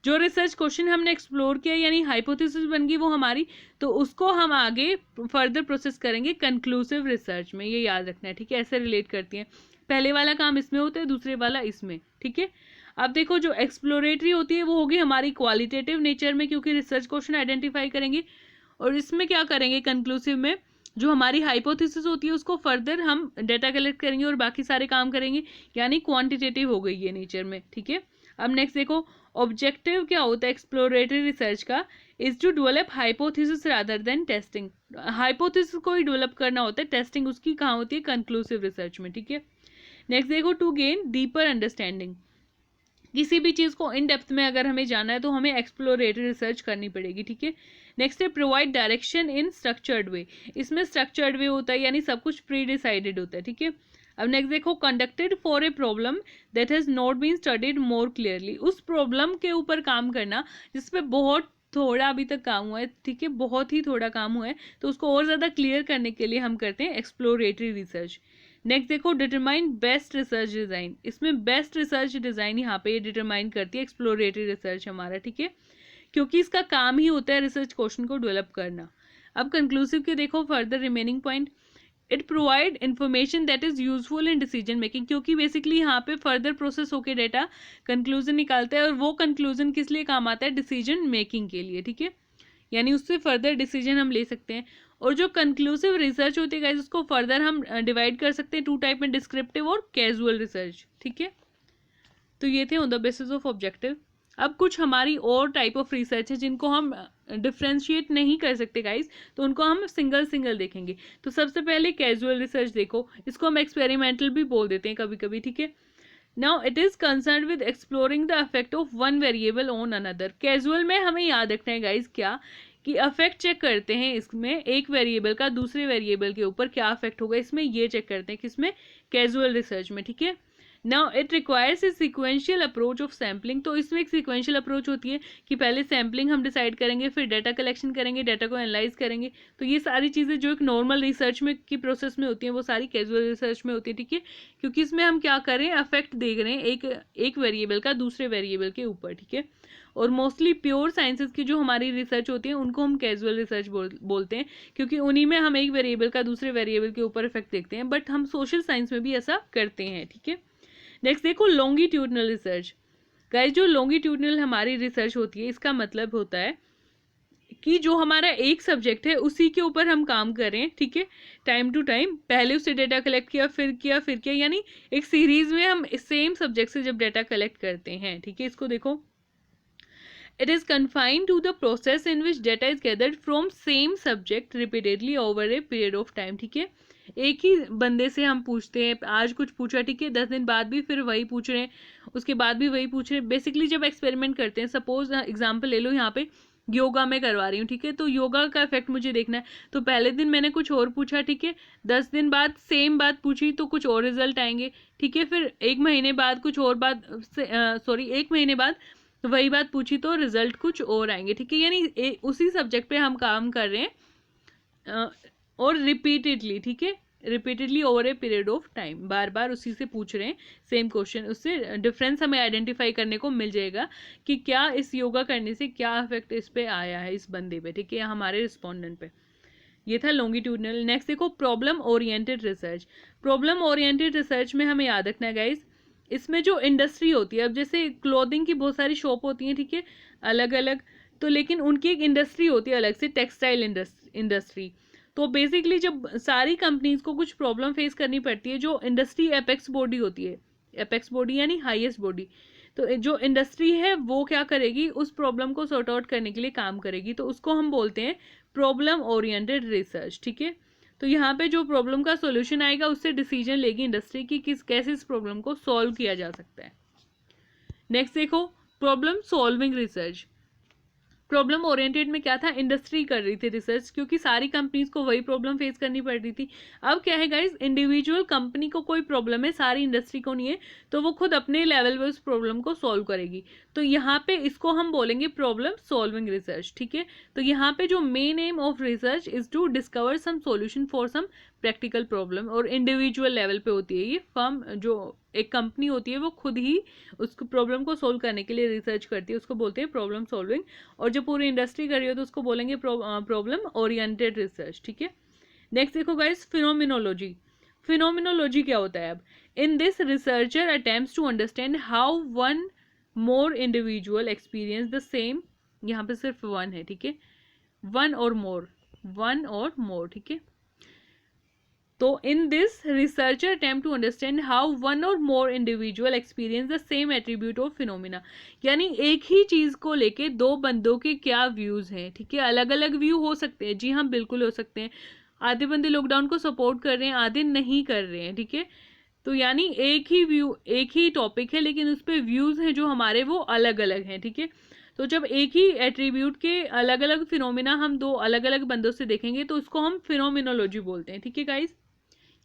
[SPEAKER 1] जो रिसर्च क्वेश्चन हमने एक्सप्लोर किया यानी हाइपोथेसिस बन गई वो हमारी, तो उसको हम आगे फर्दर प्रोसेस करेंगे कंक्लूसिव रिसर्च में, ये याद रखना है, ठीक है, ऐसे रिलेट करती हैं। पहले वाला काम इसमें होता है, दूसरे वाला इसमें, ठीक है। अब देखो जो एक्सप्लोरेटरी होती है वो होगी हमारी क्वालिटेटिव नेचर में, क्योंकि रिसर्च क्वेश्चन आइडेंटिफाई करेंगे, और इसमें क्या करेंगे कंक्लूसिव में, जो हमारी हाइपोथेसिस होती है उसको फर्दर हम डेटा कलेक्ट करेंगे और बाकी सारे काम करेंगे, यानी क्वांटिटेटिव हो गई ये नेचर में, ठीक है। अब नेक्स्ट देखो, ऑब्जेक्टिव क्या होता है एक्सप्लोरेटरी रिसर्च का, is to develop hypothesis rather than testing. Hypothesis को ही डेवलप करना होता है, टेस्टिंग उसकी कहाँ होती है, कंक्लूसिव रिसर्च में, ठीक है। नेक्स्ट देखो, टू गेन डीपर अंडरस्टैंडिंग। किसी भी चीज़ को इन डेप्थ में अगर हमें जाना है तो हमें एक्सप्लोरेटरी रिसर्च करनी पड़ेगी, ठीक है। नेक्स्ट है provide direction in structured way. इसमें स्ट्रक्चर्ड वे होता है, यानी सब कुछ प्री डिसाइडेड होता है, ठीक है। अब नेक्स्ट देखो, conducted for a problem that has not been studied more clearly. उस प्रॉब्लम के ऊपर काम करना जिसपे बहुत थोड़ा अभी तक काम हुआ है, ठीक है, बहुत ही थोड़ा काम हुआ है, तो उसको और ज़्यादा क्लियर करने के लिए हम करते हैं एक्सप्लोरेटरी रिसर्च। नेक्स्ट देखो, डिटरमाइन बेस्ट रिसर्च डिज़ाइन। इसमें बेस्ट रिसर्च डिज़ाइन यहाँ पे डिटरमाइन करती है एक्सप्लोरेटरी रिसर्च हमारा, ठीक है, क्योंकि इसका काम ही होता है रिसर्च क्वेश्चन को डेवलप करना। अब कंक्लूसिव के देखो further remaining point, it provide information that is useful in decision making, क्योंकि बेसिकली यहाँ पे फर्दर प्रोसेस होकर डेटा कंक्लूजन निकालता है, और वो कंक्लूजन किस लिए काम आता है, डिसीजन मेकिंग के लिए, ठीक है, यानी उससे फर्दर डिसीजन हम ले सकते हैं। और जो कंक्लूसिव रिसर्च होती है गाइस, उसको फर्दर हम डिवाइड कर सकते हैं टू टाइप में, डिस्क्रिप्टिव और कैजुअल रिसर्च, ठीक है। तो ये थे on the basis of objective. अब कुछ हमारी और टाइप ऑफ रिसर्च है जिनको हम डिफ्रेंशिएट नहीं कर सकते गाइस, तो उनको हम सिंगल सिंगल देखेंगे। तो सबसे पहले कैजुअल रिसर्च देखो, इसको हम एक्सपेरिमेंटल भी बोल देते हैं कभी कभी, ठीक है। Now it is concern with exploring the effect of one variable on another. Casual में हमें याद रखना है गाइस क्या, कि अफेक्ट चेक करते हैं इसमें एक वेरिएबल का दूसरे वेरिएबल के ऊपर क्या अफेक्ट होगा, इसमें ये चेक करते हैं किसमें, कैजुअल रिसर्च में, ठीक है। Now it requires a sequential approach of sampling. तो इसमें एक सिक्वेंशियल अप्रोच होती है कि पहले सैम्पलिंग हम डिसाइड करेंगे, फिर डाटा कलेक्शन करेंगे, डाटा को एनालाइज करेंगे। तो ये सारी चीज़ें जो एक नॉर्मल रिसर्च में की प्रोसेस में होती हैं वो सारी कैजुअल रिसर्च में होती है, ठीक है, क्योंकि इसमें हम क्या कर रहे हैं, अफेक्ट देख रहे हैं एक वेरिएबल का दूसरे वेरिएबल के ऊपर, ठीक है। और मोस्टली प्योर साइंसेज की जो हमारी रिसर्च होती है उनको हम कैजुअल रिसर्च बोलते हैं, क्योंकि उन्हीं में हम एक वेरिएबल का दूसरे वेरिएबल के ऊपर इफेक्ट देखते हैं, बट हम सोशल साइंस में भी ऐसा करते हैं, ठीक है। नेक्स्ट देखो, लॉन्गिट्यूडनल रिसर्च। गाइस जो लॉन्गिट्यूडनल हमारी रिसर्च होती है, इसका मतलब होता है कि जो हमारा एक सब्जेक्ट है उसी के ऊपर हम काम करें, ठीक है, टाइम टू टाइम, पहले उससे डेटा कलेक्ट किया, फिर किया, फिर किया, यानी एक सीरीज में हम सेम सब्जेक्ट से जब डेटा कलेक्ट करते हैं, ठीक है। इसको देखो, it is confined to the process in which data is gathered from same subject repeatedly over a period of time, ठीक है। एक ही बंदे से हम पूछते हैं, आज कुछ पूछा, ठीक है, 10 दिन बाद भी फिर वही पूछ रहे हैं, उसके बाद भी वही पूछ रहे हैं। बेसिकली जब एक्सपेरिमेंट करते हैं, सपोज एग्जांपल ले लो, यहाँ पे योगा में करवा रही हूँ, ठीक है, तो योगा का इफेक्ट मुझे देखना है, तो पहले दिन मैंने कुछ और पूछा, ठीक है, 10 दिन बाद सेम बात पूछी तो कुछ और रिजल्ट आएंगे, ठीक है, फिर एक महीने बाद कुछ और बात, एक महीने बाद वही बात पूछी तो रिजल्ट कुछ और आएंगे, ठीक है, यानी उसी सब्जेक्ट पे हम काम कर रहे हैं और रिपीटेडली, ठीक है, repeatedly over a period of time, बार बार उसी से पूछ रहे हैं सेम क्वेश्चन। उससे डिफरेंस हमें आइडेंटिफाई करने को मिल जाएगा कि क्या इस योगा करने से क्या इफेक्ट इस पे आया है, इस बंदे पे, ठीक है, हमारे रिस्पोंडेंट पे। ये था लॉन्गिट्यूडनल। नेक्स्ट देखो, problem oriented research. Problem oriented research में हमें याद रखना है गाइस, इसमें जो इंडस्ट्री होती है, अब जैसे क्लोथिंग की बहुत सारी शॉप होती हैं, ठीक है, अलग अलग, तो लेकिन उनकी एक इंडस्ट्री होती है अलग से, टेक्सटाइल इंडस्ट्री। तो बेसिकली जब सारी कंपनीज को कुछ प्रॉब्लम फेस करनी पड़ती है, जो इंडस्ट्री एपेक्स बॉडी होती है, एपेक्स बॉडी यानी हाईएस्ट बॉडी, तो जो इंडस्ट्री है वो क्या करेगी, उस प्रॉब्लम को सॉर्ट आउट करने के लिए काम करेगी, तो उसको हम बोलते हैं प्रॉब्लम ओरिएंटेड रिसर्च, ठीक है। तो यहाँ पे जो प्रॉब्लम का सॉल्यूशन आएगा उससे डिसीजन लेगी इंडस्ट्री की कैसे इस प्रॉब्लम को सॉल्व किया जा सकता है। नेक्स्ट देखो, problem solving research. Problem oriented में क्या था, इंडस्ट्री कर रही थी रिसर्च, क्योंकि सारी कंपनीज को वही प्रॉब्लम फेस करनी पड़ रही थी। अब क्या है गाइस, इंडिविजुअल कंपनी को कोई प्रॉब्लम है, सारी इंडस्ट्री को नहीं है, तो वो खुद अपने लेवल पे उस प्रॉब्लम को सॉल्व करेगी, तो यहाँ पे इसको हम बोलेंगे प्रॉब्लम सॉल्विंग रिसर्च, ठीक है। तो यहाँ पे जो main aim of research is to discover some solution for some practical problem, और इंडिविजुअल लेवल पे होती है ये। फर्म जो एक कंपनी होती है वो खुद ही उसको प्रॉब्लम को सोल्व करने के लिए रिसर्च करती है, उसको बोलते हैं प्रॉब्लम सॉल्विंग। और जो पूरी इंडस्ट्री कर रही हो तो उसको बोलेंगे प्रॉब्लम ओरिएंटेड रिसर्च, ठीक है। नेक्स्ट देखो गाइस, फिनोमिनोलॉजी। फिनोमिनोलॉजी क्या होता है, अब in this researcher attempts to understand how one more individual experience the same, यहाँ पे सिर्फ वन है, ठीक है, वन और मोर, ठीक है, तो in this researcher attempt to understand how one or more individual experience the same attribute of phenomena, यानी एक ही चीज को लेके दो बंदों के क्या व्यूज हैं, ठीक है। अलग अलग व्यू हो सकते हैं, जी हाँ बिल्कुल हो सकते हैं। आधे बंदे लॉकडाउन को सपोर्ट कर रहे हैं, आधे नहीं कर रहे हैं, ठीक है। तो यानी एक ही व्यू, एक ही टॉपिक है, लेकिन उस पर व्यूज हैं जो हमारे वो अलग अलग हैं, ठीक है। तो जब एक ही एट्रीब्यूट के अलग अलग फिनोमिना हम दो अलग अलग बंदों से देखेंगे तो उसको हम फिनोमिनोलॉजी बोलते हैं, ठीक है गाइज,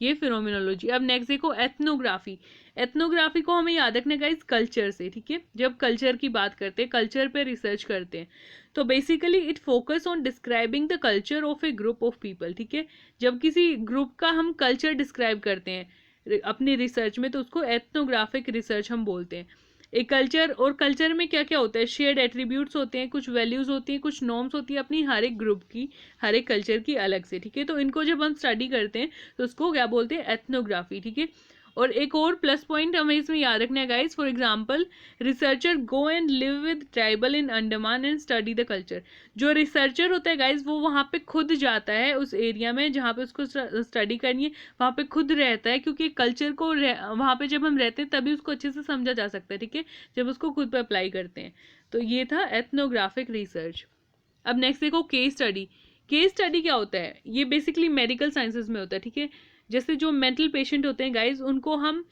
[SPEAKER 1] ये फिनोमिनोलॉजी। अब नेक्स्ट देखो एथनोग्राफी। एथनोग्राफी को हमें याद रखना गाइज कल्चर से, ठीक है। जब कल्चर की बात करते हैं, कल्चर पे रिसर्च करते हैं, तो basically it focus on describing the culture of A group of people, ठीक है। जब किसी ग्रुप का हम कल्चर डिस्क्राइब करते हैं अपनी रिसर्च में तो उसको एथनोग्राफिक रिसर्च हम बोलते हैं। एक कल्चर, और कल्चर में क्या क्या होता है, शेयर्ड एट्रीब्यूट्स होते हैं, कुछ वैल्यूज होती हैं, कुछ नॉर्म्स होती है अपनी हर एक ग्रुप की, हर एक कल्चर की अलग से, ठीक है। तो इनको जब हम स्टडी करते हैं तो उसको क्या बोलते हैं, एथनोग्राफी, ठीक है। और एक और प्लस पॉइंट हमें इसमें याद रखना है guys, for example researcher go and live with tribal in Andaman and study the culture. जो रिसर्चर होता है गाइस वो वहाँ पे खुद जाता है उस एरिया में जहाँ पे उसको स्टडी करनी है, वहाँ पे खुद रहता है, क्योंकि कल्चर को वहाँ पे जब हम रहते हैं तभी उसको अच्छे से समझा जा सकता है, ठीक है, जब उसको खुद पे अप्लाई करते हैं। तो ये था एथनोग्राफिक रिसर्च। अब नेक्स्ट देखो केस स्टडी। केस स्टडी क्या होता है, ये बेसिकली मेडिकल साइंसेज में होता है, ठीक है। जैसे जो मेंटल पेशेंट होते हैं गाइज उनको हम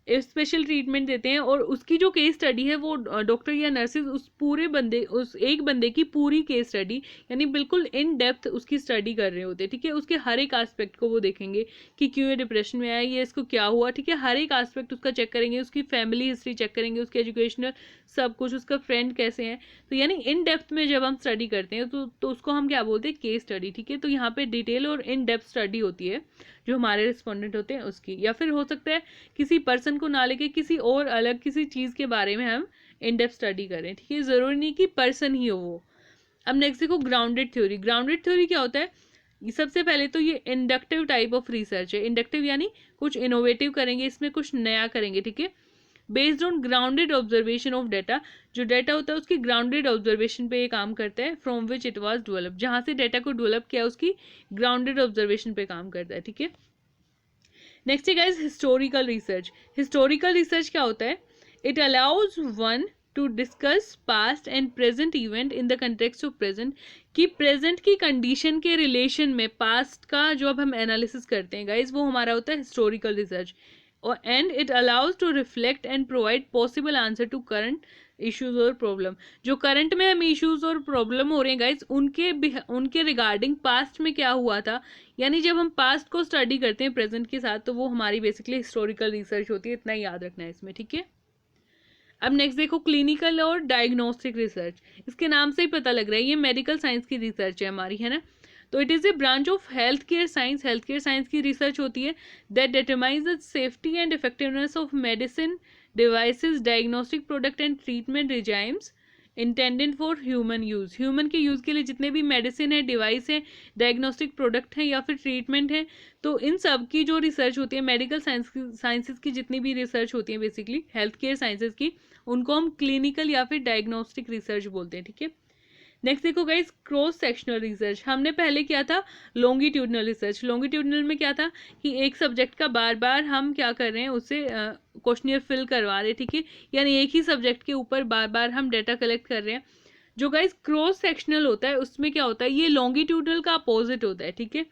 [SPEAKER 1] स्पेशल ट्रीटमेंट देते हैं, और उसकी जो केस स्टडी है वो डॉक्टर या नर्सेज उस पूरे बंदे, उस एक बंदे की पूरी केस स्टडी यानी बिल्कुल इन डेप्थ उसकी स्टडी कर रहे होते हैं, ठीक है। उसके हर एक एस्पेक्ट को वो देखेंगे कि क्यों ये डिप्रेशन में आया, ये इसको क्या हुआ, ठीक है। हर एक एस्पेक्ट उसका चेक करेंगे, उसकी फैमिली हिस्ट्री चेक करेंगे, उसके एजुकेशनल सब कुछ, उसका फ्रेंड कैसे हैं। तो यानी इन डेप्थ में जब हम स्टडी करते हैं तो उसको हम क्या बोलते हैं, केस स्टडी, ठीक है। तो यहाँ पे डिटेल और इन डेप्थ स्टडी होती है जो हमारे रिस्पोंडेंट होते हैं उसकी, या फिर हो सकता है किसी पर्सन को ना लेके किसी और अलग किसी चीज़ के बारे में हम इन डेप्थ स्टडी करें, ठीक है। ज़रूरी नहीं कि पर्सन ही हो वो। अब नेक्स्ट देखो ग्राउंडेड थ्योरी। ग्राउंडेड थ्योरी क्या होता है, सबसे पहले तो ये इंडक्टिव टाइप ऑफ रिसर्च है। इंडक्टिव यानी कुछ इनोवेटिव करेंगे, इसमें कुछ नया करेंगे, ठीक है। Based on grounded observation of data, जो डाटा होता है उसकी ग्राउंडेड ऑब्जर्वेशन पे ये काम करता है, from which it was develop, जहाँ से डाटा को डेवलप किया उसकी ग्राउंडेड ऑब्जर्वेशन पे काम करता है, ठीक है। नेक्स्ट है guys historical research. Historical research क्या होता है, it allows one two discuss past and present event in the context of present, कि प्रेजेंट की कंडीशन के रिलेशन में पास्ट का जो अब हम एनालिसिस करते हैं गाइज वो हमारा होता है हिस्टोरिकल रिसर्च। और and it allows to reflect and provide possible answer to current issues और प्रॉब्लम। जो करंट में हम इश्यूज और प्रॉब्लम हो रहे हैं गाइज उनके रिगार्डिंग पास्ट में क्या हुआ था, यानी जब हम पास्ट को स्टडी करते हैं प्रेजेंट के साथ तो वो हमारी बेसिकली हिस्टोरिकल रिसर्च होती है, इतना याद रखना है इसमें, ठीक है। अब नेक्स्ट देखो क्लिनिकल और डायग्नोस्टिक रिसर्च। इसके नाम से ही पता लग रहा है ये मेडिकल साइंस की रिसर्च है हमारी, है ना। तो it is a branch of health care science. Health care science की रिसर्च होती है that determines the safety and effectiveness of medicine devices, diagnostic product and treatment regimes intended for human use. Human के use के लिए जितने भी medicine है, device है, डायग्नोस्टिक प्रोडक्ट है या फिर ट्रीटमेंट है, तो इन सब की जो रिसर्च होती है मेडिकल साइंसेज की जितनी भी रिसर्च होती है बेसिकली हेल्थ केयर साइंसेज की, उनको हम क्लिनिकल या फिर डायग्नोस्टिक रिसर्च बोलते हैं, ठीक है। नेक्स्ट देखो गाइस क्रॉस सेक्शनल रिसर्च। हमने पहले किया था लॉन्गिट्यूडनल रिसर्च। लॉन्गिट्यूडनल में क्या था कि एक सब्जेक्ट का बार बार हम क्या कर रहे हैं, उससे क्वेश्चनियर फिल करवा रहे हैं, ठीक है। यानी एक ही सब्जेक्ट के ऊपर बार बार हम डाटा कलेक्ट कर रहे हैं। जो गाइस क्रॉस सेक्शनल होता है उसमें क्या होता है, ये लॉन्गिट्यूडनल का अपोजिट होता है, ठीक है।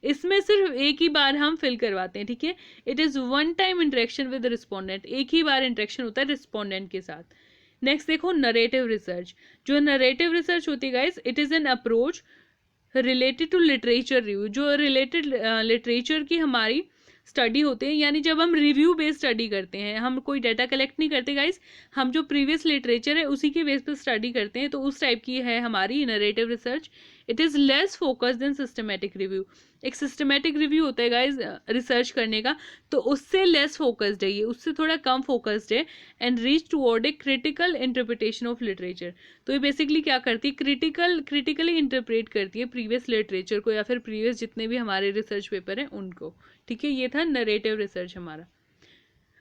[SPEAKER 1] इसमें सिर्फ एक ही बार हम फिल करवाते हैं, ठीक है। It is one time interaction with respondent, एक ही बार इंटरेक्शन होता है रिस्पोंडेंट के साथ। नेक्स्ट देखो नरेटिव रिसर्च। जो नरेटिव रिसर्च होती है guys, it is an approach related to literature review. जो रिलेटेड लिटरेचर की हमारी स्टडी होते हैं, यानी जब हम रिव्यू बेस्ड स्टडी करते हैं, हम कोई डाटा कलेक्ट नहीं करते गाइस, हम जो प्रीवियस लिटरेचर है उसी के बेस पर स्टडी करते हैं, तो उस टाइप की है हमारी narrative research. It is less focused than systematic review. एक सिस्टमेटिक रिव्यू होता है गाइज रिसर्च करने का, तो उससे लेस फोकस्ड है ये, उससे थोड़ा कम फोकस्ड है। And reach toward a critical interpretation of literature. तो ये बेसिकली क्या करती है, क्रिटिकली इंटरप्रेट करती है प्रीवियस लिटरेचर को या फिर प्रीवियस जितने भी हमारे रिसर्च पेपर हैं उनको, ठीक है। ये था नरेटिव रिसर्च हमारा।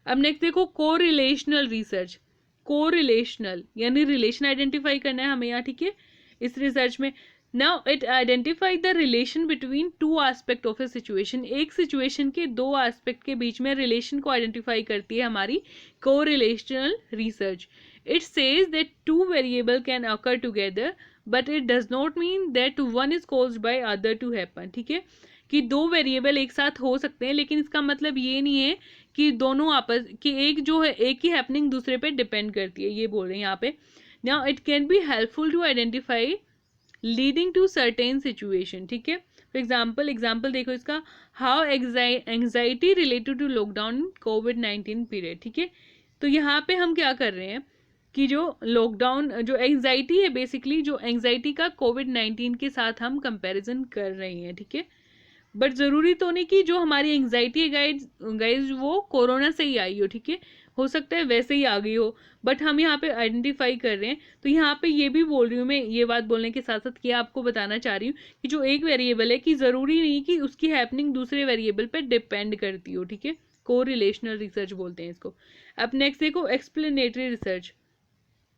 [SPEAKER 1] अब नेक्स्ट देखो कोरिलेशनल रिसर्च। कोरिलेशनल यानी रिलेशन आइडेंटिफाई करना है हमें यहाँ, ठीक है, इस रिसर्च में। Now it identify the relation between two aspect of A situation. एक सिचुएशन के दो एस्पेक्ट के बीच में रिलेशन को आइडेंटिफाई करती है हमारी correlational research. It says that two variable can occur together but it does not mean that one is caused by other to happen. ठीक है, कि दो वेरिएबल एक साथ हो सकते हैं, लेकिन इसका मतलब ये नहीं है कि दोनों आपस की एक जो है एक ही हैपनिंग दूसरे पे डिपेंड करती है, ये बोल रहे हैं यहाँ पे। Now it can be helpful to identify leading to certain situation. ठीक है, फॉर एग्जाम्पल देखो इसका, how anxiety related to lockdown कोविड-19 पीरियड। ठीक है, तो यहाँ पे हम क्या कर रहे हैं कि जो लॉकडाउन जो एंग्जाइटी है, बेसिकली जो एंग्जाइटी का कोविड-19 के साथ हम कंपैरिजन कर रहे हैं। ठीक है, बट ज़रूरी तो नहीं कि जो हमारी एंग्जाइटी है गाइज वो कोरोना से ही आई हो। ठीक है, हो सकता है वैसे ही आ गई हो, बट हम यहाँ पे आइडेंटिफाई कर रहे हैं। तो यहाँ पे ये भी बोल रही हूँ मैं, ये बात बोलने के साथ साथ कि आपको बताना चाह रही हूँ कि जो एक वेरिएबल है कि ज़रूरी नहीं कि उसकी हैपनिंग दूसरे वेरिएबल पे डिपेंड करती हो। ठीक है, कोरिलेशनल रिसर्च बोलते हैं इसको। अब नेक्स्ट देखो, explanatory research.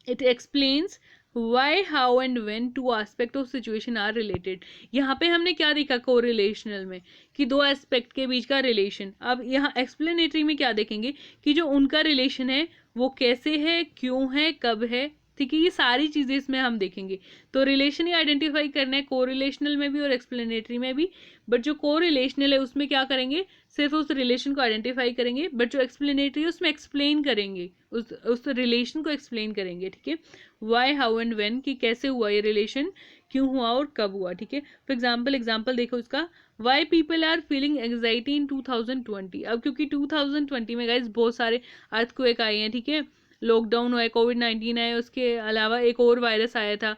[SPEAKER 1] It explains why, how and when two aspect of situation are related. यहाँ पे हमने क्या देखा कोरिलेशनल में कि दो एस्पेक्ट के बीच का रिलेशन। अब यहाँ एक्सप्लेनेटरी में क्या देखेंगे कि जो उनका रिलेशन है वो कैसे है, क्यों है, कब है। ठीक है, ये सारी चीज़ें इसमें हम देखेंगे। तो रिलेशन ही आइडेंटिफाई करना है कोरिलेशनल में भी और एक्सप्लेनेटरी में भी। बट जो कोरिलेशनल है उसमें क्या करेंगे, सिर्फ उस रिलेशन को आइडेंटिफाई करेंगे, बट जो एक्सप्लेनेटरी है उसमें एक्सप्लेन करेंगे, उस रिलेशन को एक्सप्लेन करेंगे। ठीक है, वाई, हाउ एंड व्हेन, कि कैसे हुआ ये रिलेशन, क्यों हुआ और कब हुआ। ठीक है, फॉर एग्जाम्पल देखो इसका, why people are feeling anxiety in 2020। अब क्योंकि 2020 में गाइज बहुत सारे अर्थक्वेक आए हैं। ठीक है, लॉकडाउन हुआ है, कोविड-19 आया, उसके अलावा एक और वायरस आया था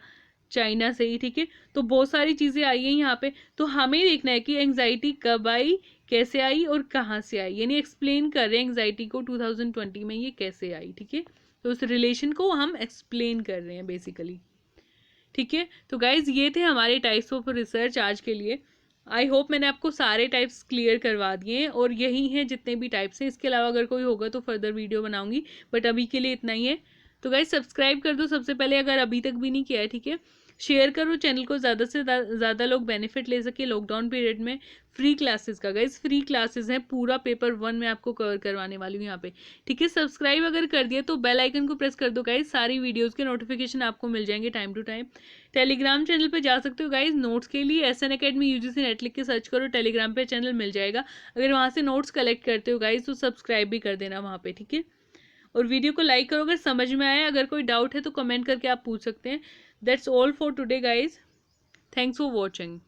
[SPEAKER 1] चाइना से ही। ठीक है, तो बहुत सारी चीज़ें आई हैं यहाँ पे। तो हमें देखना है कि एंग्जाइटी कब आई, कैसे आई और कहाँ से आई, यानी एक्सप्लेन कर रहे हैं एंग्जाइटी को 2020 में ये कैसे आई। ठीक है, तो उस रिलेशन को हम एक्सप्लेन कर रहे हैं बेसिकली। ठीक है, तो गाइज ये थे हमारे टाइप्स ऑफ रिसर्च आज के लिए। आई होप मैंने आपको सारे टाइप्स क्लियर करवा दिए हैं, और यही हैं जितने भी टाइप्स हैं। इसके अलावा अगर कोई होगा तो फर्दर वीडियो बनाऊंगी, बट अभी के लिए इतना ही है। तो गाइज सब्सक्राइब कर दो सबसे पहले अगर अभी तक भी नहीं किया है। ठीक है, शेयर करो चैनल को, ज़्यादा से ज़्यादा लोग बेनिफिट ले सके लॉकडाउन पीरियड में। फ्री क्लासेस का गाइज फ्री क्लासेस हैं, पूरा पेपर 1 में आपको कवर करवाने वाली हूँ यहाँ पे। ठीक है, सब्सक्राइब अगर कर दिया तो बेल आइकन को प्रेस कर दो गाइज, सारी वीडियोज़ के नोटिफिकेशन आपको मिल जाएंगे time to time. Telegram channel पे जा सकते हो गाइज नोट्स के लिए, SN Academy UGC नेट लिख के सर्च करो, टेलीग्राम पे चैनल मिल जाएगा। अगर वहाँ से नोट्स कलेक्ट करते हो गाइज तो सब्सक्राइब भी कर देना वहाँ पे। ठीक है, और वीडियो को लाइक करो अगर समझ में आया। अगर कोई डाउट है तो कमेंट करके आप पूछ सकते हैं। That's all for today guys, thanks for watching.